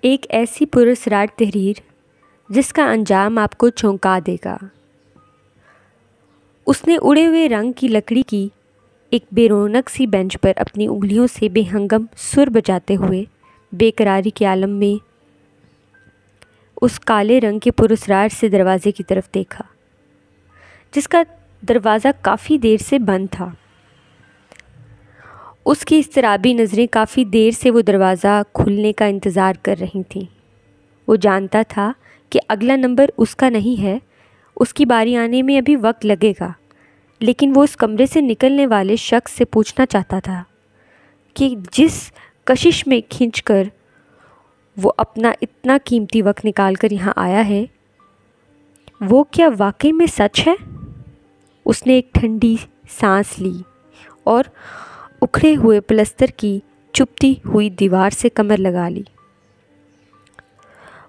ایک ایسی پراسرار تحریر جس کا انجام آپ کو چونکا دے گا۔ اس نے اڑے ہوئے رنگ کی لکڑی کی ایک بے رونق سی بینچ پر اپنی انگلیوں سے بے ہنگم سر بجاتے ہوئے بے قراری کے عالم میں اس کالے رنگ کے پراسرار سے دروازے کی طرف دیکھا، جس کا دروازہ کافی دیر سے بند تھا۔ اس کی اضطرابی نظریں کافی دیر سے وہ دروازہ کھلنے کا انتظار کر رہی تھیں۔ وہ جانتا تھا کہ اگلا نمبر اس کا نہیں ہے، اس کی باری آنے میں ابھی وقت لگے گا، لیکن وہ اس کمرے سے نکلنے والے شخص سے پوچھنا چاہتا تھا کہ جس کشش میں کھنچ کر وہ اپنا اتنا قیمتی وقت نکال کر یہاں آیا ہے، وہ کیا واقعی میں سچ ہے؟ اس نے ایک ٹھنڈی سانس لی اور اکھڑے ہوئے پلستر کی چپتی ہوئی دیوار سے کمر لگا لی۔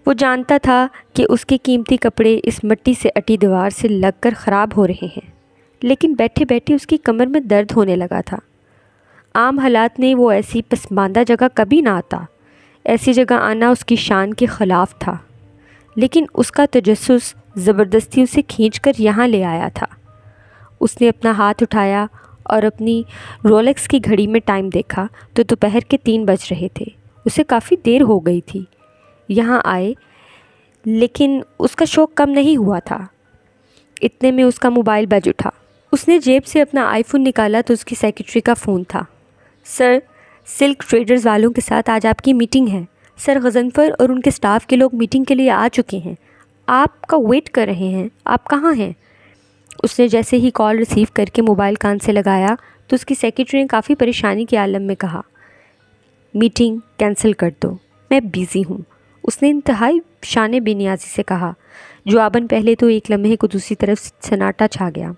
وہ جانتا تھا کہ اس کے قیمتی کپڑے اس مٹی سے اٹی دیوار سے لگ کر خراب ہو رہے ہیں، لیکن بیٹھے بیٹھے اس کی کمر میں درد ہونے لگا تھا۔ عام حالات میں وہ ایسی پسماندہ جگہ کبھی نہ آتا، ایسی جگہ آنا اس کی شان کے خلاف تھا، لیکن اس کا تجسس زبردستی اسے کھینچ کر یہاں لے آیا تھا۔ اس نے اپنا ہاتھ اٹھایا اور اپنی رولیکس کی گھڑی میں ٹائم دیکھا تو دوپہر کے 3 بج رہے تھے۔ اسے کافی دیر ہو گئی تھی یہاں آئے، لیکن اس کا شوق کم نہیں ہوا تھا۔ اتنے میں اس کا موبائل بج اٹھا۔ اس نے جیب سے اپنا آئی فون نکالا تو اس کی سیکرٹری کا فون تھا۔ سر، سلک ٹریڈرز والوں کے ساتھ آج آپ کی میٹنگ ہے۔ سر غضنفر اور ان کے سٹاف کے لوگ میٹنگ کے لیے آ چکے ہیں، آپ کا ویٹ کر رہے ہیں۔ آپ کہاں ہیں؟ اس نے جیسے ہی کال ریسیو کر کے موبائل کان سے لگایا تو اس کی سیکرٹری نے کافی پریشانی کے عالم میں کہا، میٹنگ کینسل کر دو، میں بیزی ہوں۔ اس نے انتہائی شان بے نیازی سے کہا۔ جواباً پہلے تو ایک لمحے کو دوسری طرف سناٹا چھا گیا۔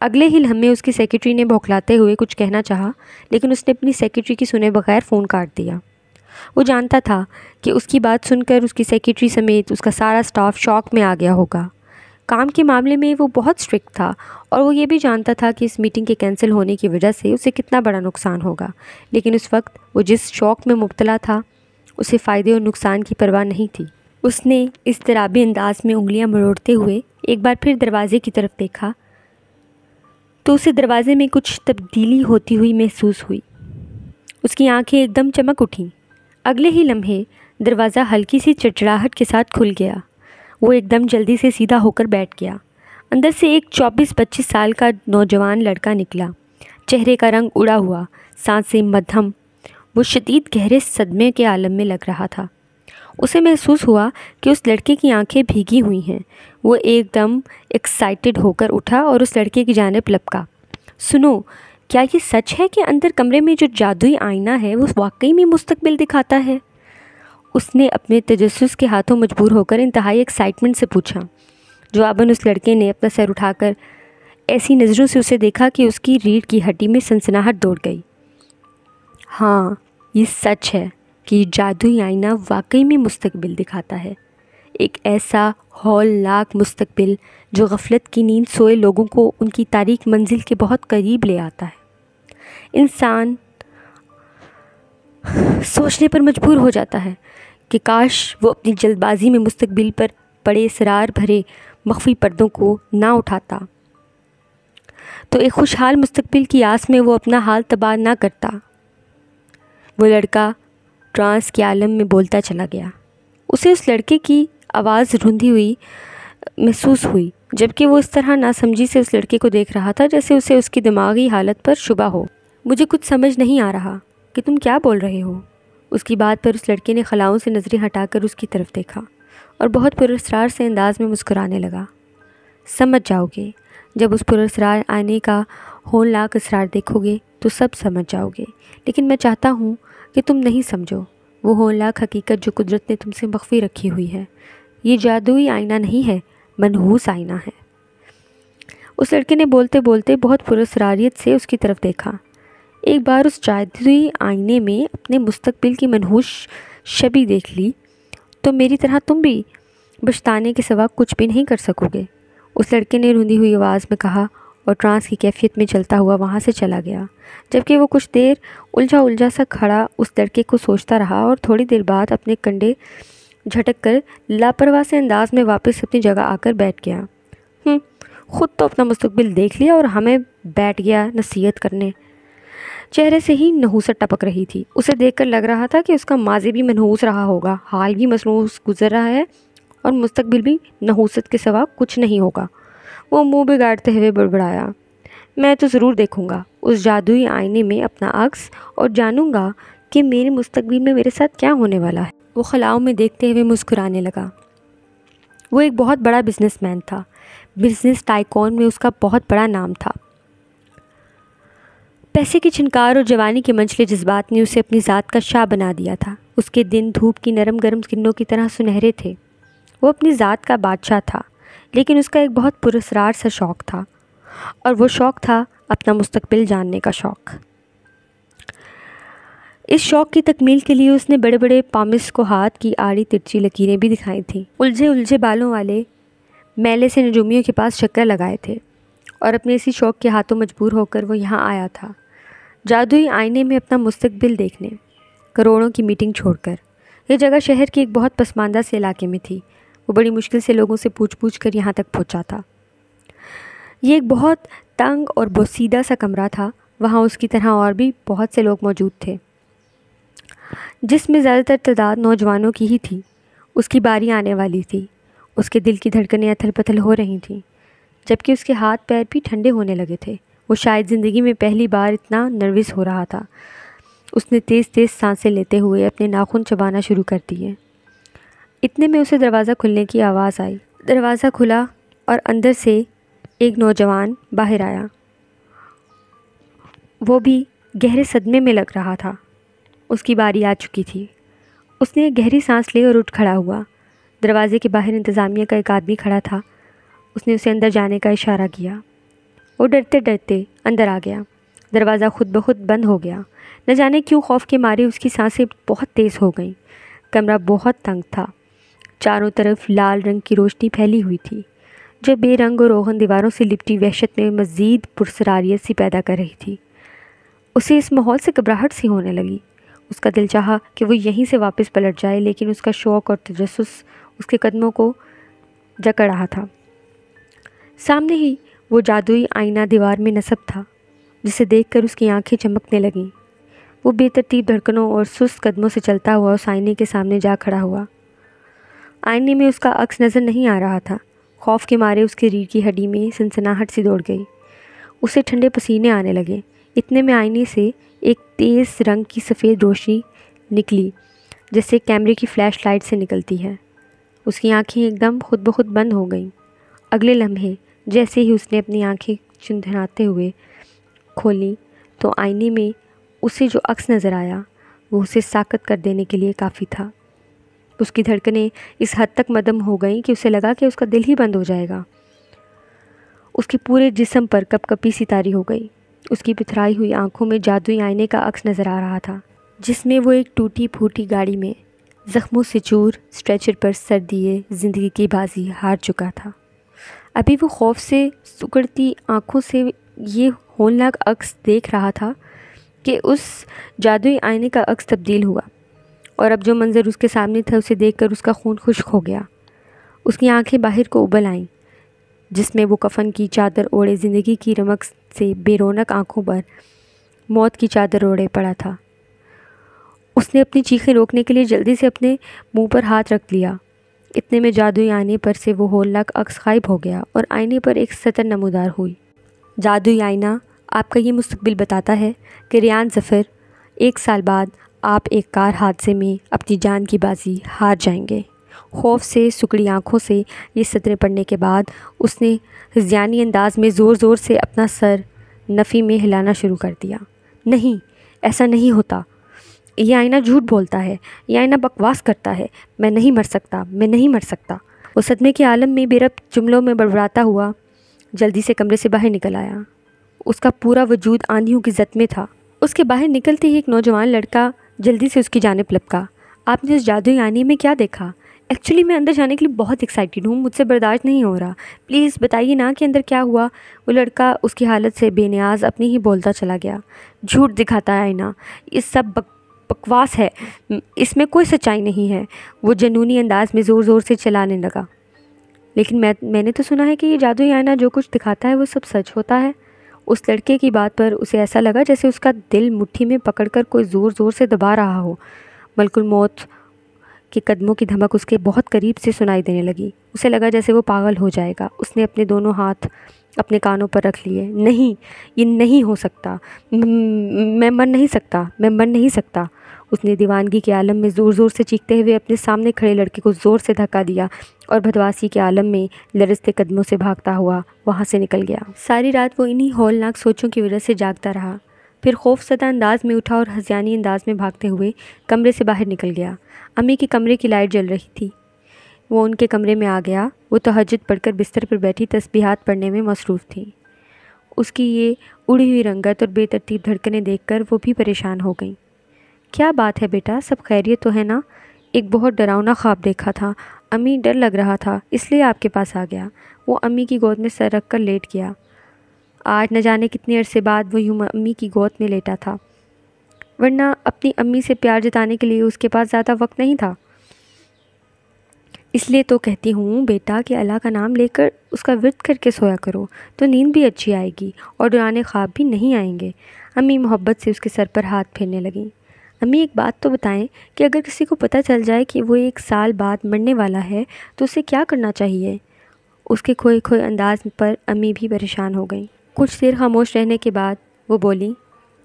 اگلے ہی لمحے اس کی سیکرٹری نے بھوکلاتے ہوئے کچھ کہنا چاہا، لیکن اس نے اپنی سیکرٹری کی سنے بغیر فون کاٹ دیا۔ وہ جانتا تھا کہ اس کی بات سن کر اس کی سیکرٹری سمیت اس کا سارا سٹاف شاک میں آ گیا ہوگا۔ کام کے معاملے میں وہ بہت اسٹرکٹ تھا اور وہ یہ بھی جانتا تھا کہ اس میٹنگ کے کینسل ہونے کی وجہ سے اسے کتنا بڑا نقصان ہوگا، لیکن اس وقت وہ جس شوق میں مبتلا تھا اسے فائدے اور نقصان کی پرواہ نہیں تھی۔ اس نے اضطرابی انداز میں انگلیاں مروڑتے ہوئے ایک بار پھر دروازے کی طرف دیکھا تو اسے دروازے میں کچھ تبدیلی ہوتی ہوئی محسوس ہوئی۔ اس کی آنکھیں ایک دم چمک اٹھیں۔ اگلے ہی لمحے دروازہ ہلکی سی چڑچڑاہٹ کے ساتھ کھل گیا۔ وہ ایک دم جلدی سے سیدھا ہو کر بیٹھ گیا۔ اندر سے ایک 24-25 سال کا نوجوان لڑکا نکلا۔ چہرے کا رنگ اڑا ہوا، سانسیں مدھم، وہ شدید گہرے صدمے کے عالم میں لگ رہا تھا۔ اسے محسوس ہوا کہ اس لڑکے کی آنکھیں بھیگی ہوئی ہیں۔ وہ ایک دم ایکسائٹڈ ہو کر اٹھا اور اس لڑکے کی جانب لپکا۔ سنو، کیا یہ سچ ہے کہ اندر کمرے میں جو جادوئی آئینہ ہے وہ واقعی میں مستقبل دکھاتا ہے؟ اس نے اپنے تجسس کے ہاتھوں مجبور ہو کر انتہائی ایکسائٹمنٹ سے پوچھا۔ جواباً اس لڑکے نے اپنا سر اٹھا کر ایسی نظروں سے اسے دیکھا کہ اس کی ریڑھ کی ہڈی میں سنسناہٹ دوڑ گئی۔ ہاں، یہ سچ ہے کہ یہ جادوئی آئینہ واقعی میں مستقبل دکھاتا ہے، ایک ایسا ہولناک مستقبل جو غفلت کی نیند سوئے لوگوں کو ان کی تاریک منزل کے بہت قریب لے آتا ہے۔ انسان سوچنے پر مجبور ہو جاتا ہے کہ کاش وہ اپنی جلد بازی میں مستقبل پر پڑے اسرار بھرے مخفی پردوں کو نہ اٹھاتا تو ایک خوشحال مستقبل کی آس میں وہ اپنا حال تباہ نہ کرتا۔ وہ لڑکا ٹرانس کے عالم میں بولتا چلا گیا۔ اسے اس لڑکے کی آواز رندھی ہوئی محسوس ہوئی، جبکہ وہ اس طرح ناسمجھی سے اس لڑکے کو دیکھ رہا تھا جیسے اسے اس کی دماغی حالت پر شبہ ہو۔ مجھے کچھ سمجھ نہیں آ رہا کہ تم کیا بول رہے ہو؟ اس کی بات پر اس لڑکے نے خلاؤں سے نظریں ہٹا کر اس کی طرف دیکھا اور بہت پراسرار سے انداز میں مسکرانے لگا۔ سمجھ جاؤ گے، جب اس پراسرار آئینے کا ہولناک اسرار دیکھو گے تو سب سمجھ جاؤ گے، لیکن میں چاہتا ہوں کہ تم نہیں سمجھو وہ ہولناک حقیقت جو قدرت نے تم سے مخفی رکھی ہوئی ہے۔ یہ جادوئی آئینہ نہیں ہے، منحوس آئینہ ہے۔ اس لڑکے نے بولتے بولتے بہت پراسراریت سے اس کی طرف دیکھا۔ ایک بار اس جادوئی آئینے میں اپنے مستقبل کی منحوس شبیہ دیکھ لی تو میری طرح تم بھی پچھتانے کے سوا کچھ بھی نہیں کر سکو گے، اس لڑکے نے روندھی ہوئی آواز میں کہا، اور ٹرانس کی کیفیت میں چلتا ہوا وہاں سے چلا گیا، جبکہ وہ کچھ دیر الجھا سا کھڑا اس لڑکے کو سوچتا رہا اور تھوڑی دیر بعد اپنے کنڈے جھٹک کر لاپرواہ سے انداز میں واپس اپنی جگہ آ کر بیٹھ گیا۔ خود تو اپنا مستقبل دیکھ لیا اور ہمیں بیٹھ گیا نصیحت کرنے۔ چہرے سے ہی نحوست ٹپک رہی تھی۔ اسے دیکھ کر لگ رہا تھا کہ اس کا ماضی بھی منحوس رہا ہوگا، حال بھی منحوس گزر رہا ہے اور مستقبل بھی نحوست کے سوا کچھ نہیں ہوگا۔ وہ منہ بگاڑتے ہوئے بڑبڑایا، میں تو ضرور دیکھوں گا اس جادوئی آئینے میں اپنا عکس اور جانوں گا کہ میرے مستقبل میں میرے ساتھ کیا ہونے والا ہے۔ وہ خلاؤں میں دیکھتے ہوئے مسکرانے لگا۔ وہ ایک بہت بڑا بزنس مین تھا، بزنس ٹائکون میں اس کا بہت بڑا نام تھا۔ پیسے کی چھنکار اور جوانی کے منجلے جذبات نے اسے اپنی ذات کا شاہ بنا دیا تھا۔ اس کے دن دھوپ کی نرم گرم کرنوں کی طرح سنہرے تھے۔ وہ اپنی ذات کا بادشاہ تھا، لیکن اس کا ایک بہت پراسرار سا شوق تھا، اور وہ شوق تھا اپنا مستقبل جاننے کا شوق۔ اس شوق کی تکمیل کے لیے اس نے بڑے بڑے پامس کو ہاتھ کی آڑی ترچھی لکیریں بھی دکھائی تھیں، الجھے بالوں والے میلے سے نجومیوں کے پاس چکر لگائے تھے، اور اپنے اسی شوق کے ہاتھوں مجبور ہو کر وہ یہاں آیا تھا، جادوئی آئینے میں اپنا مستقبل دیکھنے، کروڑوں کی میٹنگ چھوڑ کر۔ یہ جگہ شہر کے ایک بہت پسماندہ سے علاقے میں تھی۔ وہ بڑی مشکل سے لوگوں سے پوچھ کر یہاں تک پہنچا تھا۔ یہ ایک بہت تنگ اور بوسیدہ سا کمرہ تھا۔ وہاں اس کی طرح اور بھی بہت سے لوگ موجود تھے، جس میں زیادہ تر تعداد نوجوانوں کی ہی تھی۔ اس کی باری آنے والی تھی۔ اس کے دل کی دھڑکنیں اتھل پتھل ہو رہی تھیں، جبکہ اس کے ہاتھ پیر بھی ٹھنڈے ہونے لگے تھے۔ وہ شاید زندگی میں پہلی بار اتنا نروس ہو رہا تھا۔ اس نے تیز سانسیں لیتے ہوئے اپنے ناخن چبانا شروع کر دیے۔ اتنے میں اسے دروازہ کھلنے کی آواز آئی۔ دروازہ کھلا اور اندر سے ایک نوجوان باہر آیا۔ وہ بھی گہرے صدمے میں لگ رہا تھا۔ اس کی باری آ چکی تھی۔ اس نے ایک گہری سانس لی اور اٹھ کھڑا ہوا۔ دروازے کے باہر انتظامیہ کا ایک آدمی کھڑا تھا۔ اس نے اسے اندر جانے کا اشارہ کیا۔ وہ ڈرتے اندر آ گیا۔ دروازہ خود بخود بند ہو گیا۔ نہ جانے کیوں خوف کے مارے اس کی سانسیں بہت تیز ہو گئیں۔ کمرہ بہت تنگ تھا۔ چاروں طرف لال رنگ کی روشنی پھیلی ہوئی تھی، جو بے رنگ اور روغن دیواروں سے لپٹی وحشت میں مزید پرسراریت سی پیدا کر رہی تھی۔ اسے اس ماحول سے گھبراہٹ سی ہونے لگی۔ اس کا دل چاہا کہ وہ یہیں سے واپس پلٹ جائے، لیکن اس کا شوق اور تجسس اس کے قدموں کو جکڑ رہا تھا۔ سامنے ہی وہ جادوئی آئینہ دیوار میں نصب تھا، جسے دیکھ کر اس کی آنکھیں چمکنے لگیں۔ وہ بے ترتیب دھڑکنوں اور سست قدموں سے چلتا ہوا اس آئینے کے سامنے جا کھڑا ہوا۔ آئینے میں اس کا عکس نظر نہیں آ رہا تھا۔ خوف کے مارے اس کی ریڑھ کی ہڈی میں سنسناہٹ سی دوڑ گئی۔ اسے ٹھنڈے پسینے آنے لگے۔ اتنے میں آئینے سے ایک تیز رنگ کی سفید روشنی نکلی، جیسے کیمرے کی فلیش لائٹ سے نکلتی ہے۔ اس کی آنکھیں ایک دم خود بخود بند ہو گئیں۔ اگلے لمحے جیسے ہی اس نے اپنی آنکھیں چنجھلاتے ہوئے کھولیں تو آئینے میں اسے جو عکس نظر آیا وہ اسے ساکت کر دینے کے لیے کافی تھا۔ اس کی دھڑکنیں اس حد تک مدھم ہو گئیں کہ اسے لگا کہ اس کا دل ہی بند ہو جائے گا۔ اس کے پورے جسم پر کپ کپی سی طاری ہو گئی۔ اس کی پتھرائی ہوئی آنکھوں میں جادوئی آئینے کا عکس نظر آ رہا تھا، جس میں وہ ایک ٹوٹی پھوٹی گاڑی میں زخموں سے چور اسٹریچر پر سر دیے زندگی کی بازی ہار چکا تھا۔ ابھی وہ خوف سے سکڑتی آنکھوں سے یہ ہولناک عکس دیکھ رہا تھا کہ اس جادوئی آئینے کا عکس تبدیل ہوا، اور اب جو منظر اس کے سامنے تھا اسے دیکھ کر اس کا خون خشک ہو گیا۔ اس کی آنکھیں باہر کو ابل آئیں، جس میں وہ کفن کی چادر اوڑھے زندگی کی رمق سے بے رونق آنکھوں پر موت کی چادر اوڑھے پڑا تھا۔ اس نے اپنی چیخیں روکنے کے لیے جلدی سے اپنے منہ پر ہاتھ رکھ لیا۔ اتنے میں جادوئی آئینے پر سے وہ ہولناک عکس غائب ہو گیا اور آئینے پر ایک سطر نمودار ہوئی۔ جادوئی آئینہ آپ کا یہ مستقبل بتاتا ہے کہ ریان ظفر 1 سال بعد آپ ایک کار حادثے میں اپنی جان کی بازی ہار جائیں گے۔ خوف سے سکڑی آنکھوں سے یہ سطریں پڑھنے کے بعد اس نے ہذیانی انداز میں زور زور سے اپنا سر نفی میں ہلانا شروع کر دیا۔ نہیں، ایسا نہیں ہوتا۔ یہ آئینہ جھوٹ بولتا ہے، یہ آئینہ بکواس کرتا ہے۔ میں نہیں مر سکتا، میں نہیں مر سکتا۔ وہ صدمے کے عالم میں بے ربط جملوں میں بڑبڑاتا ہوا جلدی سے کمرے سے باہر نکل آیا۔ اس کا پورا وجود آندھیوں کی زد میں تھا۔ اس کے باہر نکلتے ہی ایک نوجوان لڑکا جلدی سے اس کی جانب لپکا۔ آپ نے اس جادوئی آئینے میں کیا دیکھا؟ ایکچولی میں اندر جانے کے لیے بہت ایکسائٹیڈ ہوں، مجھ سے برداشت نہیں ہو رہا، پلیز بتائیے نا کہ اندر کیا ہوا۔ وہ لڑکا اس کی حالت سے بے نیاز اپنی ہی بولتا چلا گیا۔ جھوٹ دکھاتا ہے آئینہ، یہ سب بکواس ہے، اس میں کوئی سچائی نہیں ہے، وہ جنونی انداز میں زور زور سے چلانے لگا۔ لیکن میں نے تو سنا ہے کہ یہ جادوئی آئینہ جو کچھ دکھاتا ہے وہ سب سچ ہوتا ہے۔ اس لڑکے کی بات پر اسے ایسا لگا جیسے اس کا دل مٹھی میں پکڑ کر کوئی زور زور سے دبا رہا ہو۔ ملک الموت کے قدموں کی دھمک اس کے بہت قریب سے سنائی دینے لگی۔ اسے لگا جیسے وہ پاگل ہو جائے گا۔ اس نے اپنے دونوں ہاتھ اپنے کانوں پر رکھ لیے۔ نہیں، یہ نہیں ہو سکتا، میں مر نہیں سکتا، میں مر نہیں سکتا۔ اس نے دیوانگی کے عالم میں زور زور سے چیختے ہوئے اپنے سامنے کھڑے لڑکے کو زور سے دھکا دیا اور بدواسی کے عالم میں لرزتے قدموں سے بھاگتا ہوا وہاں سے نکل گیا۔ ساری رات وہ انہی ہولناک سوچوں کی وجہ سے جاگتا رہا، پھر خوف زدہ انداز میں اٹھا اور ہذیانی انداز میں بھاگتے ہوئے کمرے سے باہر نکل گیا۔ امی کے کمرے کی لائٹ جل رہی تھی۔ وہ ان کے کمرے میں آ گیا۔ وہ تہجد پڑھ کر بستر پر بیٹھی تسبیحات پڑھنے میں مصروف تھی۔ اس کی یہ اڑی ہوئی رنگت اور بے ترتیب دھڑکنیں دیکھ کر وہ بھی پریشان ہو گئیں۔ کیا بات ہے بیٹا، سب خیریت تو ہے نا؟ ایک بہت ڈراؤنا خواب دیکھا تھا، امی ڈر لگ رہا تھا اس لیے آپ کے پاس آ گیا۔ وہ امی کی گود میں سر رکھ کر لیٹ گیا۔ آج نہ جانے کتنے عرصے بعد وہ یوں امی کی گود میں لیٹا تھا، ورنہ اپنی امی سے پیار جتانے کے لیے اس کے پاس زیادہ وقت نہیں تھا۔ اس لیے تو کہتی ہوں بیٹا کہ اللہ کا نام لے کر اس کا ورد کر کے سویا کرو تو نیند بھی اچھی آئے گی اور ڈرانے خواب بھی نہیں آئیں گے۔ امی محبت سے اس کے سر پر ہاتھ پھیرنے لگیں۔ امی ایک بات تو بتائیں کہ اگر کسی کو پتہ چل جائے کہ وہ 1 سال بعد مرنے والا ہے تو اسے کیا کرنا چاہیے؟ اس کے کھوئے کھوئے انداز پر امی بھی پریشان ہو گئیں۔ کچھ دیر خاموش رہنے کے بعد وہ بولی،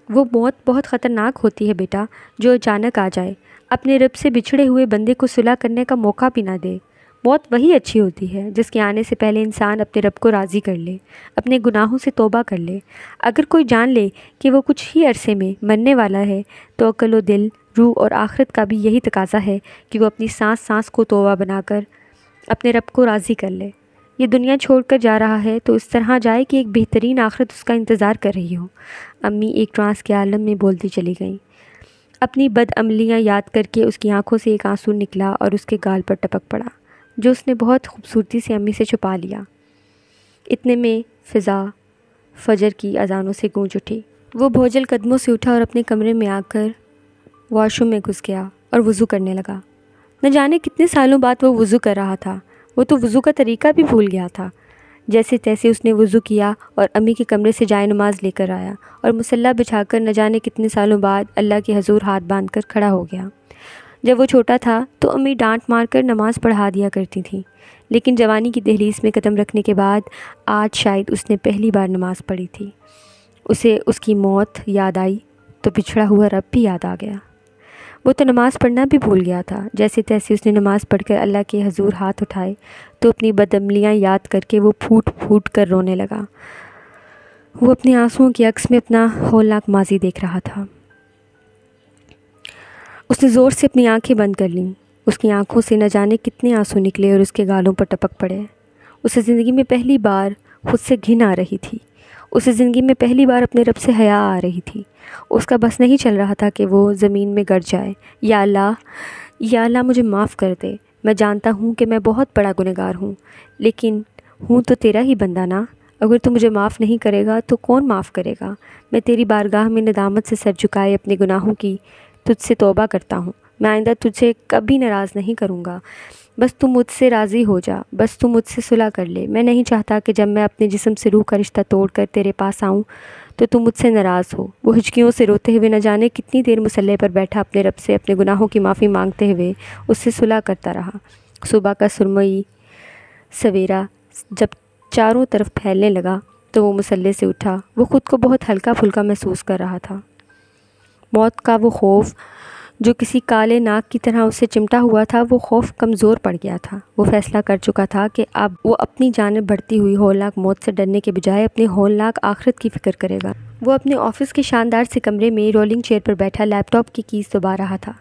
وہ موت بہت خطرناک ہوتی ہے بیٹا، جو اچانک آ جائے، اپنے رب سے بچھڑے ہوئے بندے کو صلح کرنے کا موقع بھی نہ دے۔ موت وہی اچھی ہوتی ہے جس کے آنے سے پہلے انسان اپنے رب کو راضی کر لے، اپنے گناہوں سے توبہ کر لے۔ اگر کوئی جان لے کہ وہ کچھ ہی عرصے میں مرنے والا ہے تو عقل و دل، روح اور آخرت کا بھی یہی تقاضا ہے کہ وہ اپنی سانس سانس کو توبہ بنا کر اپنے رب کو راضی کر لے۔ یہ دنیا چھوڑ کر جا رہا ہے تو اس طرح جائے کہ ایک بہترین آخرت اس کا انتظار کر رہی ہو۔ امی ایک ٹرانس کے عالم میں بولتی چلی گئیں۔ اپنی بد عملیاں یاد کر کے اس کی آنکھوں سے ایک آنسو نکلا اور اس کے گال پر ٹپک پڑا، جو اس نے بہت خوبصورتی سے امی سے چھپا لیا۔ اتنے میں فضا فجر کی اذانوں سے گونج اٹھی۔ وہ بھوجل قدموں سے اٹھا اور اپنے کمرے میں آ کر واش روم میں گھس گیا اور وضو کرنے لگا۔ نہ جانے کتنے سالوں بعد وہ وضو کر رہا تھا۔ وہ تو وضو کا طریقہ بھی بھول گیا تھا۔ جیسے تیسے اس نے وضو کیا اور امی کے کمرے سے جائے نماز لے کر آیا اور مصلی بچھا کر نہ جانے کتنے سالوں بعد اللہ کے حضور ہاتھ باندھ کر کھڑا ہو گیا۔ جب وہ چھوٹا تھا تو امی ڈانٹ مار کر نماز پڑھا دیا کرتی تھیں، لیکن جوانی کی دہلیز میں قدم رکھنے کے بعد آج شاید اس نے پہلی بار نماز پڑھی تھی۔ اسے اس کی موت یاد آئی تو بچھڑا ہوا رب بھی یاد آ گیا۔ وہ تو نماز پڑھنا بھی بھول گیا تھا۔ جیسے تیسے اس نے نماز پڑھ کر اللہ کے حضور ہاتھ اٹھائے تو اپنی بدعملیاں یاد کر کے وہ پھوٹ پھوٹ کر رونے لگا۔ وہ اپنے آنسوؤں کی عکس میں اپنا ہولناک ماضی دیکھ رہا تھا۔ اس نے زور سے اپنی آنکھیں بند کر لیں۔ اس کی آنکھوں سے نہ جانے کتنے آنسو نکلے اور اس کے گالوں پر ٹپک پڑے۔ اسے زندگی میں پہلی بار خود سے گھن آ رہی تھی۔ اسے زندگی میں پہلی بار اپنے رب سے حیا آ رہی تھی۔ اس کا بس نہیں چل رہا تھا کہ وہ زمین میں گڑ جائے۔ یا اللہ مجھے معاف کر دے، میں جانتا ہوں کہ میں بہت بڑا گنہگار ہوں، لیکن ہوں تو تیرا ہی بندہ نا۔ اگر تو مجھے معاف نہیں کرے گا تو کون معاف کرے گا؟ میں تیری بارگاہ میں ندامت سے سر جھکائے اپنے گناہوں کی تجھ سے توبہ کرتا ہوں۔ میں آئندہ تجھے کبھی ناراض نہیں کروں گا۔ بس تو مجھ سے راضی ہو جا، بس تو مجھ سے صلح کر لے۔ میں نہیں چاہتا کہ جب میں اپنے جسم سے روح کا رشتہ توڑ کر تیرے پاس آؤں تو مجھ سے ناراض ہو۔ وہ ہچکیوں سے روتے ہوئے نہ جانے کتنی دیر مصلی پر بیٹھا اپنے رب سے اپنے گناہوں کی معافی مانگتے ہوئے اس سے صلح کرتا رہا۔ صبح کا سرمئی سویرا جب چاروں طرف پھیلنے لگا تو وہ مصلی سے اٹھا۔ وہ خود کو بہت ہلکا پھلکا محسوس کر رہا تھا۔ موت کا وہ خوف جو کسی کالے ناگ کی طرح اس سے چمٹا ہوا تھا، وہ خوف کمزور پڑ گیا تھا۔ وہ فیصلہ کر چکا تھا کہ اب وہ اپنی جانب بڑھتی ہوئی ہولناک موت سے ڈرنے کے بجائے اپنی ہولناک آخرت کی فکر کرے گا۔ وہ اپنے آفس کے شاندار سے کمرے میں رولنگ چیئر پر بیٹھا لیپ ٹاپ کی کیز دبا رہا تھا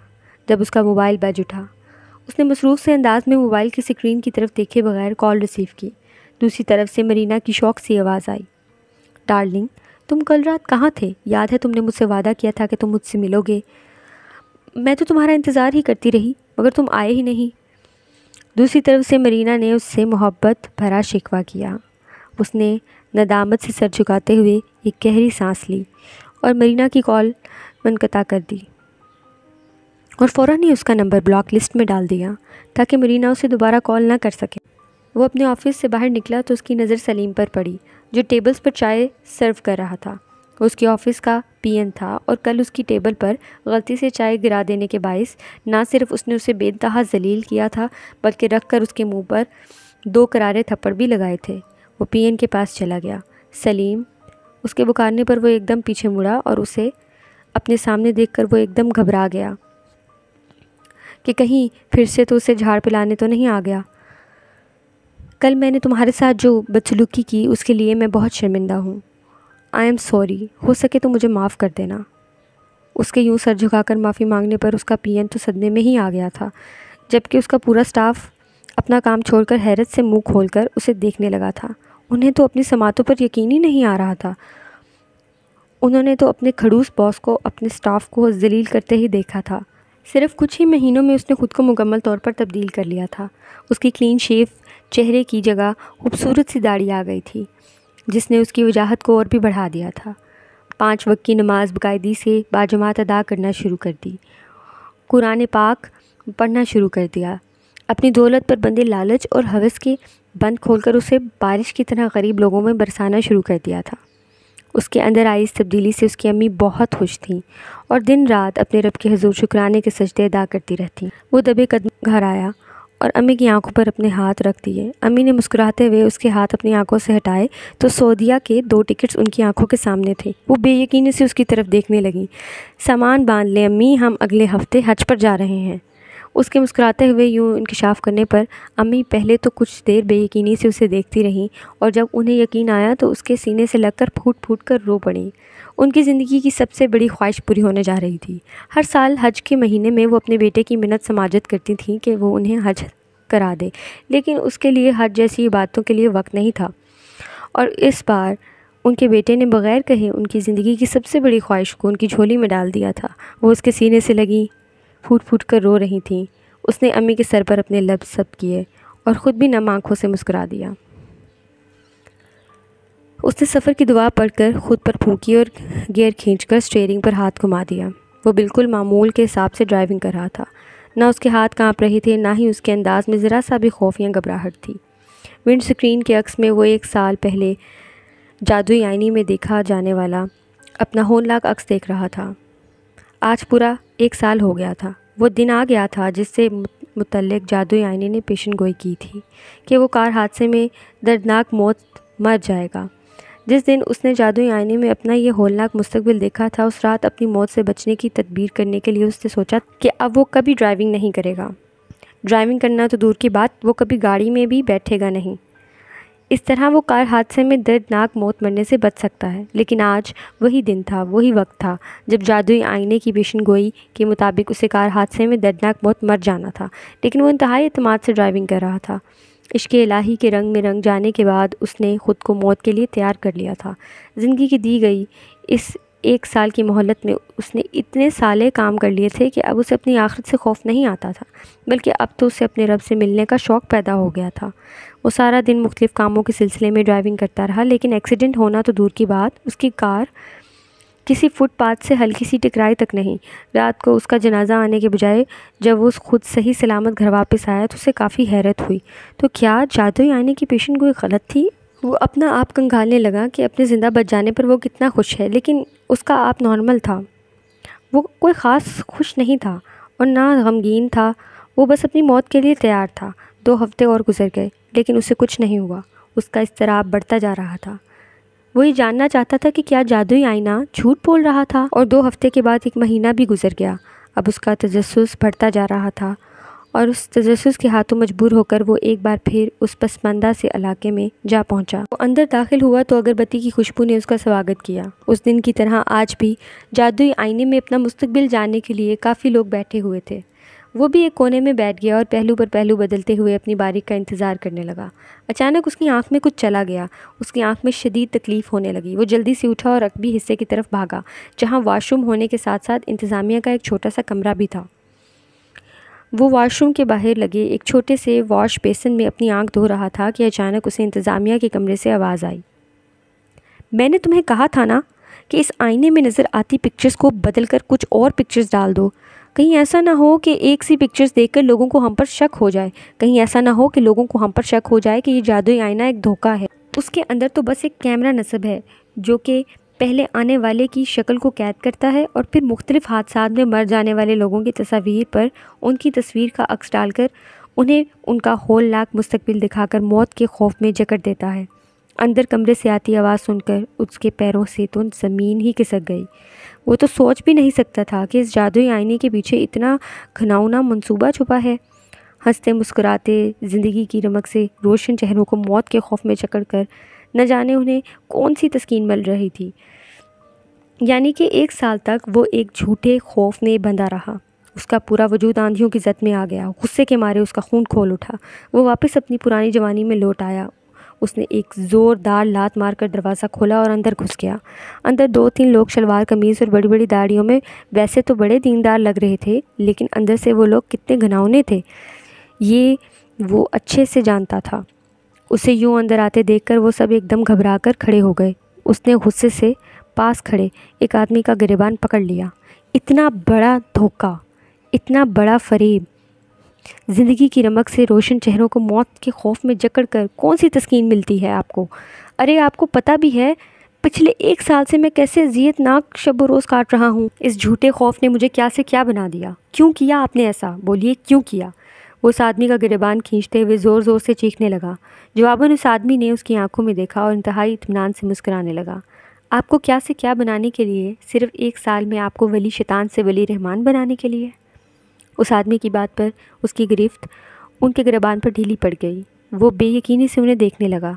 جب اس کا موبائل بج اٹھا۔ اس نے مصروف سے انداز میں موبائل کی اسکرین کی طرف دیکھے بغیر کال ریسیو کی۔ دوسری طرف سے مرینا کی شوق سی آواز آئی، ڈارلنگ تم کل رات کہاں تھے؟ یاد ہے تم نے مجھ سے وعدہ کیا تھا کہ تم مجھ سے ملو گے۔ میں تو تمہارا انتظار ہی کرتی رہی مگر تم آئے ہی نہیں۔ دوسری طرف سے مرینا نے اس سے محبت بھرا شکوہ کیا۔ اس نے ندامت سے سر جھکاتے ہوئے ایک گہری سانس لی اور مرینا کی کال منقطع کر دی اور فوراً ہی اس کا نمبر بلاک لسٹ میں ڈال دیا تاکہ مرینا اسے دوبارہ کال نہ کر سکے۔ وہ اپنے آفس سے باہر نکلا تو اس کی نظر سلیم پر پڑی، جو ٹیبلز پر چائے سرو کر رہا تھا۔ وہ اس کے آفس کا پی این تھا اور کل اس کی ٹیبل پر غلطی سے چائے گرا دینے کے باعث نہ صرف اس نے اسے بے انتہا ذلیل کیا تھا بلکہ رکھ کر اس کے منہ پر 2 کرارے تھپڑ بھی لگائے تھے۔ وہ پی این کے پاس چلا گیا۔ سلیم اس کے پکارنے پر وہ ایک دم پیچھے مڑا اور اسے اپنے سامنے دیکھ کر وہ ایک دم گھبرا گیا کہ کہیں پھر سے تو اسے جھاڑ پلانے تو نہیں آ گیا۔ کل میں نے تمہارے ساتھ جو بدسلوکی کی اس کے لیے میں بہت شرمندہ ہوں۔ آئی ایم سوری، ہو سکے تو مجھے معاف کر دینا۔ اس کے یوں سر جھکا کر معافی مانگنے پر اس کا پی این تو صدمے میں ہی آ گیا تھا، جبکہ اس کا پورا سٹاف اپنا کام چھوڑ کر حیرت سے منہ کھول کر اسے دیکھنے لگا تھا۔ انہیں تو اپنی سماعتوں پر یقین ہی نہیں آ رہا تھا۔ انہوں نے تو اپنے کھڑوس باس کو اپنے سٹاف کو ذلیل کرتے ہی دیکھا تھا۔ صرف کچھ ہی مہینوں میں اس نے خود کو مکمل طور پر تبدیل کر لیا تھا۔ اس کی کلین شیو چہرے کی جگہ خوبصورت سی داڑھی آ گئی تھی، جس نے اس کی وجاہت کو اور بھی بڑھا دیا تھا۔ 5 وقت کی نماز باقاعدگی سے باجماعت ادا کرنا شروع کر دی، قرآن پاک پڑھنا شروع کر دیا، اپنی دولت پر بندے لالچ اور ہوس کے بند کھول کر اسے بارش کی طرح غریب لوگوں میں برسانا شروع کر دیا تھا۔ اس کے اندر آئی اس تبدیلی سے اس کی امی بہت خوش تھیں اور دن رات اپنے رب کے حضور شکرانے کے سجدے ادا کرتی رہتیں۔ وہ دبے قدم گھر آیا اور امی کی آنکھوں پر اپنے ہاتھ رکھ دیے۔ امی نے مسکراتے ہوئے اس کے ہاتھ اپنی آنکھوں سے ہٹائے تو سعودیہ کے 2 ٹکٹس ان کی آنکھوں کے سامنے تھے۔ وہ بے یقینی سے اس کی طرف دیکھنے لگیں۔ سامان باندھ لیں امی، ہم اگلے ہفتے حج پر جا رہے ہیں۔ اس کے مسکراتے ہوئے یوں انکشاف کرنے پر امی پہلے تو کچھ دیر بے یقینی سے اسے دیکھتی رہیں اور جب انہیں یقین آیا تو اس کے سینے سے لگ کر پھوٹ پھوٹ کر رو پڑیں۔ ان کی زندگی کی سب سے بڑی خواہش پوری ہونے جا رہی تھی۔ ہر سال حج کے مہینے میں وہ اپنے بیٹے کی منت سماجت کرتی تھیں کہ وہ انہیں حج کرا دے، لیکن اس کے لیے حج جیسی باتوں کے لیے وقت نہیں تھا، اور اس بار ان کے بیٹے نے بغیر کہے ان کی زندگی کی سب سے بڑی خواہش کو ان کی جھولی میں ڈال دیا تھا۔ وہ اس کے سینے سے لگی پھوٹ پھوٹ کر رو رہی تھیں۔ اس نے امی کے سر پر اپنے لب ثبت کیے اور خود بھی نم آنکھوں سے مسکرا دیا۔ اس نے سفر کی دعا پڑھ کر خود پر پھونکی اور گیئر کھینچ کر اسٹیئرنگ پر ہاتھ گھما دیا۔ وہ بالکل معمول کے حساب سے ڈرائیونگ کر رہا تھا۔ نہ اس کے ہاتھ کانپ رہے تھے، نہ ہی اس کے انداز میں ذرا سا بھی خوف یا گھبراہٹ تھی۔ ونڈ سکرین کے عکس میں وہ 1 سال پہلے جادوئی آئینے میں دیکھا جانے والا اپنا ہولناک عکس دیکھ رہا تھا۔ آج پورا 1 سال ہو گیا تھا۔ وہ دن آ گیا تھا جس سے متعلق جادوئی آئینے نے پیشن گوئی کی تھی کہ وہ کار حادثے میں دردناک موت مر جائے گا۔ جس دن اس نے جادوئی آئینے میں اپنا یہ ہولناک مستقبل دیکھا تھا، اس رات اپنی موت سے بچنے کی تدبیر کرنے کے لیے اس نے سوچا کہ اب وہ کبھی ڈرائیونگ نہیں کرے گا۔ ڈرائیونگ کرنا تو دور کی بات، وہ کبھی گاڑی میں بھی بیٹھے گا نہیں۔ اس طرح وہ کار حادثے میں دردناک موت مرنے سے بچ سکتا ہے۔ لیکن آج وہی دن تھا، وہی وقت تھا جب جادوئی آئینے کی پیشن گوئی کے مطابق اسے کار حادثے میں دردناک موت مر جانا تھا، لیکن وہ انتہائی اعتماد سے ڈرائیونگ کر رہا تھا۔ عشق الہی کے رنگ میں رنگ جانے کے بعد اس نے خود کو موت کے لیے تیار کر لیا تھا۔ زندگی کی دی گئی اس 1 سال کی مہلت میں اس نے اتنے سالے کام کر لیے تھے کہ اب اسے اپنی آخرت سے خوف نہیں آتا تھا، بلکہ اب تو اسے اپنے رب سے ملنے کا شوق پیدا ہو گیا تھا۔ وہ سارا دن مختلف کاموں کے سلسلے میں ڈرائیونگ کرتا رہا، لیکن ایکسیڈنٹ ہونا تو دور کی بات، اس کی کار کسی فٹ پاتھ سے ہلکی سی ٹکرائی تک نہیں۔ رات کو اس کا جنازہ آنے کے بجائے جب وہ خود صحیح سلامت گھر واپس آیا تو اسے کافی حیرت ہوئی۔ تو کیا جادوئی آئینے کی پیشن گوئی غلط تھی؟ وہ اپنا آپ کنگھالنے لگا کہ اپنے زندہ بچ جانے پر وہ کتنا خوش ہے، لیکن اس کا آپ نارمل تھا۔ وہ کوئی خاص خوش نہیں تھا اور نہ غمگین تھا، وہ بس اپنی موت کے لیے تیار تھا۔ 2 ہفتے اور گزر گئے لیکن اسے کچھ نہیں ہوا۔ اس کا اضطراب بڑھتا جا رہا تھا۔ وہ یہ جاننا چاہتا تھا کہ کیا جادوئی آئینہ جھوٹ بول رہا تھا، اور 2 ہفتے کے بعد 1 مہینہ بھی گزر گیا۔ اب اس کا تجسس بڑھتا جا رہا تھا اور اس تجسس کے ہاتھوں مجبور ہو کر وہ ایک بار پھر اس پسماندہ سے علاقے میں جا پہنچا۔ وہ اندر داخل ہوا تو اگربتی کی خوشبو نے اس کا سواگت کیا۔ اس دن کی طرح آج بھی جادوئی آئینے میں اپنا مستقبل جاننے کے لیے کافی لوگ بیٹھے ہوئے تھے۔ وہ بھی ایک کونے میں بیٹھ گیا اور پہلو پر پہلو بدلتے ہوئے اپنی باری کا انتظار کرنے لگا۔ اچانک اس کی آنکھ میں کچھ چلا گیا۔ اس کی آنکھ میں شدید تکلیف ہونے لگی۔ وہ جلدی سے اٹھا اور عقبی حصے کی طرف بھاگا، جہاں واش روم ہونے کے ساتھ ساتھ انتظامیہ کا ایک چھوٹا سا کمرہ بھی تھا۔ وہ واش روم کے باہر لگے ایک چھوٹے سے واش بیسن میں اپنی آنکھ دھو رہا تھا کہ اچانک اسے انتظامیہ کے کمرے سے آواز آئی۔ میں نے تمہیں کہا تھا نا کہ اس آئینے میں نظر آتی پکچرز کو بدل کر کچھ اور پکچرز ڈال دو۔ کہیں ایسا نہ ہو کہ ایک سی پکچرز دیکھ کر لوگوں کو ہم پر شک ہو جائے، کہیں ایسا نہ ہو کہ لوگوں کو ہم پر شک ہو جائے کہ یہ جادوئی آئینہ ایک دھوکہ ہے۔ اس کے اندر تو بس ایک کیمرہ نصب ہے جو کہ پہلے آنے والے کی شکل کو قید کرتا ہے اور پھر مختلف حادثات میں مر جانے والے لوگوں کی تصاویر پر ان کی تصویر کا عکس ڈال کر انہیں ان کا ہولناک مستقبل دکھا کر موت کے خوف میں جکڑ دیتا ہے۔ اندر کمرے سے آتی آواز سن کر اس کے پیروں سے تو زمین ہی کھسک گئی۔ وہ تو سوچ بھی نہیں سکتا تھا کہ اس جادوئی آئینے کے پیچھے اتنا گھناؤنا منصوبہ چھپا ہے۔ ہنستے مسکراتے زندگی کی رمق سے روشن چہروں کو موت کے خوف میں جکڑ کر نہ جانے انہیں کون سی تسکین مل رہی تھی۔ یعنی کہ 1 سال تک وہ ایک جھوٹے خوف میں بندھا رہا۔ اس کا پورا وجود آندھیوں کی زد میں آ گیا۔ غصے کے مارے اس کا خون کھول اٹھا۔ وہ واپس اپنی پرانی جوانی میں لوٹ آیا۔ اس نے ایک زوردار لات مار کر دروازہ کھولا اور اندر گھس گیا۔ اندر 2-3 لوگ شلوار قمیض اور بڑی بڑی داڑھیوں میں ویسے تو بڑے دیندار لگ رہے تھے، لیکن اندر سے وہ لوگ کتنے گھناؤنے تھے یہ وہ اچھے سے جانتا تھا۔ اسے یوں اندر آتے دیکھ کر وہ سب ایک دم گھبرا کر کھڑے ہو گئے۔ اس نے غصے سے پاس کھڑے ایک آدمی کا گریبان پکڑ لیا۔ اتنا بڑا دھوکہ، اتنا بڑا فریب! زندگی کی رمق سے روشن چہروں کو موت کے خوف میں جکڑ کر کون سی تسکین ملتی ہے آپ کو؟ ارے آپ کو پتہ بھی ہے پچھلے 1 سال سے میں کیسے اذیت ناک شب و روز کاٹ رہا ہوں؟ اس جھوٹے خوف نے مجھے کیا سے کیا بنا دیا؟ کیوں کیا آپ نے ایسا؟ بولیے کیوں کیا؟ وہ اس آدمی کا گریبان کھینچتے ہوئے زور زور سے چیخنے لگا۔ جواباً اس آدمی نے اس کی آنکھوں میں دیکھا اور انتہائی اطمینان سے مسکرانے لگا۔ آپ کو کیا سے کیا بنانے کے لیے؟ صرف 1 سال میں آپ کو ولی شیطان سے ولی رحمان بنانے کے لیے؟ اس آدمی کی بات پر اس کی گرفت ان کے گریبان پر ڈھیلی پڑ گئی۔ وہ بے یقینی سے انہیں دیکھنے لگا۔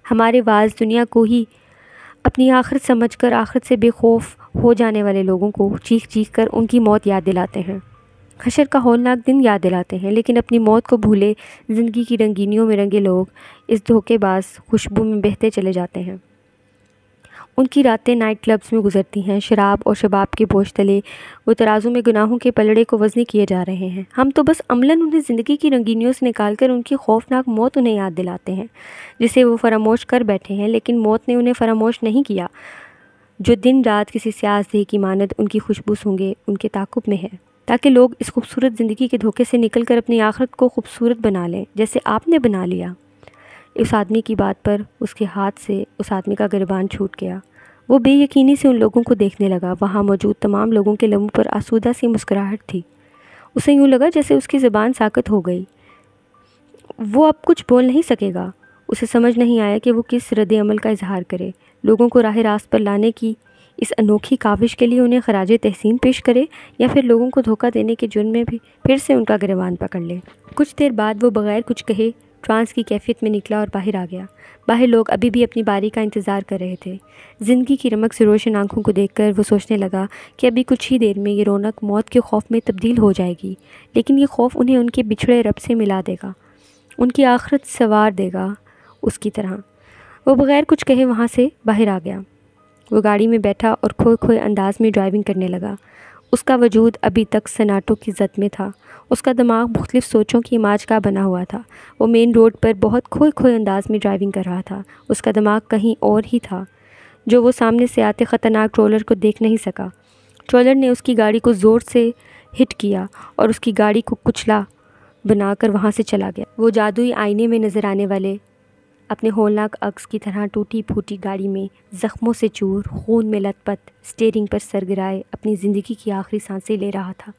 ہمارے واعظ دنیا کو ہی اپنی آخرت سمجھ کر آخرت سے بے خوف ہو جانے والے لوگوں کو چیخ چیخ کر ان کی موت یاد دلاتے ہیں، حشر کا ہولناک دن یاد دلاتے ہیں، لیکن اپنی موت کو بھولے زندگی کی رنگینیوں میں رنگے لوگ اس دھوکے باز خوشبو میں بہتے چلے جاتے ہیں۔ ان کی راتیں نائٹ کلبز میں گزرتی ہیں۔ شراب اور شباب کے بوجھ تلے وہ ترازو میں گناہوں کے پلڑے کو وزنی کیے جا رہے ہیں۔ ہم تو بس عملاً انہیں زندگی کی رنگینیوں سے نکال کر ان کی خوفناک موت انہیں یاد دلاتے ہیں جسے وہ فراموش کر بیٹھے ہیں، لیکن موت نے انہیں فراموش نہیں کیا جو دن رات کسی سیاہ کی مانند ان کی خوشبو سونگھے ان کے تعاقب میں ہے، تاکہ لوگ اس خوبصورت زندگی کے دھوکے سے نکل کر اپنی آخرت کو خوبصورت بنا لیں جیسے آپ نے بنا لیا۔ اس آدمی کی بات پر اس کے ہاتھ سے اس آدمی کا گریبان چھوٹ گیا۔ وہ بے یقینی سے ان لوگوں کو دیکھنے لگا۔ وہاں موجود تمام لوگوں کے لبوں پر آسودہ سی مسکراہٹ تھی۔ اسے یوں لگا جیسے اس کی زبان ساکت ہو گئی۔ وہ اب کچھ بول نہیں سکے گا۔ اسے سمجھ نہیں آیا کہ وہ کس رد عمل کا اظہار کرے۔ لوگوں کو راہ راست پر لانے کی اس انوکھی کاوش کے لیے انہیں خراج تحسین پیش کرے یا پھر لوگوں کو دھوکہ دینے کے جرم میں بھی پھر سے ان کا گریبان پکڑ لے۔ کچھ دیر بعد وہ بغیر کچھ کہے ٹرانس کی کیفیت میں نکلا اور باہر آ گیا۔ باہر لوگ ابھی بھی اپنی باری کا انتظار کر رہے تھے۔ زندگی کی رمق سے روشن آنکھوں کو دیکھ کر وہ سوچنے لگا کہ ابھی کچھ ہی دیر میں یہ رونق موت کے خوف میں تبدیل ہو جائے گی، لیکن یہ خوف انہیں ان کے بچھڑے رب سے ملا دے گا، ان کی آخرت سنوار دے گا اس کی طرح۔ وہ بغیر کچھ کہے وہاں سے باہر آ گیا۔ وہ گاڑی میں بیٹھا اور کھوئے کھوئے انداز میں ڈرائیونگ کرنے لگا۔ اس کا وجود ابھی تک سناٹوں کی زد میں تھا۔ اس کا دماغ مختلف سوچوں کی اماج کا بنا ہوا تھا۔ وہ مین روڈ پر بہت کھوئے کھوئے انداز میں ڈرائیونگ کر رہا تھا۔ اس کا دماغ کہیں اور ہی تھا جو وہ سامنے سے آتے خطرناک ٹرولر کو دیکھ نہیں سکا۔ ٹرولر نے اس کی گاڑی کو زور سے ہٹ کیا اور اس کی گاڑی کو کچلا بنا کر وہاں سے چلا گیا۔ وہ جادوئی آئینے میں نظر آنے والے اپنے ہولناک عکس کی طرح ٹوٹی پھوٹی گاڑی میں زخموں سے چور، خون میں لت پت، اسٹیئرنگ پر سر گرائے اپنی زندگی کی آخری سانسیں لے رہا تھا۔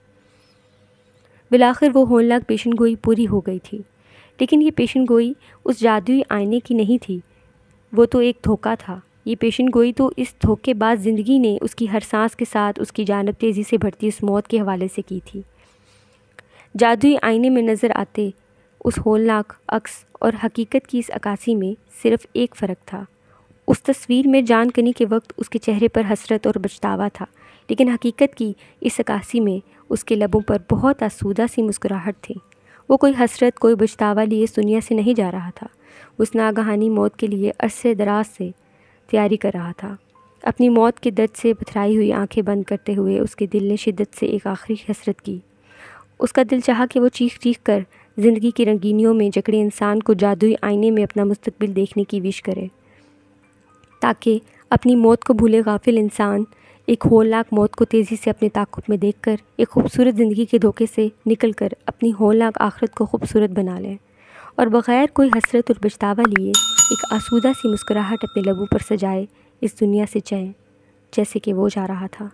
بالآخر وہ ہولناک پیشن گوئی پوری ہو گئی تھی، لیکن یہ پیشن گوئی اس جادوئی آئینے کی نہیں تھی، وہ تو ایک دھوکہ تھا۔ یہ پیشن گوئی تو اس دھوکے باز زندگی نے اس کی ہر سانس کے ساتھ اس کی جانب تیزی سے بڑھتی اس موت کے حوالے سے کی تھی۔ جادوئی آئینے میں نظر آتے اس ہولناک عکس اور حقیقت کی اس عکاسی میں صرف ایک فرق تھا۔ اس تصویر میں جان کنی کے وقت اس کے چہرے پر حسرت اور پچھتاوا تھا، لیکن حقیقت کی اس عکاسی میں اس کے لبوں پر بہت آسودہ سی مسکراہٹ تھی۔ وہ کوئی حسرت، کوئی پچھتاوا لیے اس دنیا سے نہیں جا رہا تھا۔ اس ناگہانی موت کے لیے عرصے دراز سے تیاری کر رہا تھا۔ اپنی موت کے درد سے پتھرائی ہوئی آنکھیں بند کرتے ہوئے اس کے دل نے شدت سے ایک آخری حسرت کی۔ اس کا دل چاہا کہ وہ چیخ چیخ کر زندگی کی رنگینیوں میں جکڑے انسان کو جادوئی آئینے میں اپنا مستقبل دیکھنے کی وش کرے، تاکہ اپنی موت کو بھولے غافل انسان ایک ہولناک موت کو تیزی سے اپنے تعاقب میں دیکھ کر ایک خوبصورت زندگی کے دھوکے سے نکل کر اپنی ہولناک آخرت کو خوبصورت بنا لے، اور بغیر کوئی حسرت اور پچھتاوا لیے ایک آسودہ سی مسکراہٹ اپنے لبوں پر سجائے اس دنیا سے جائے جیسے کہ وہ جا رہا تھا۔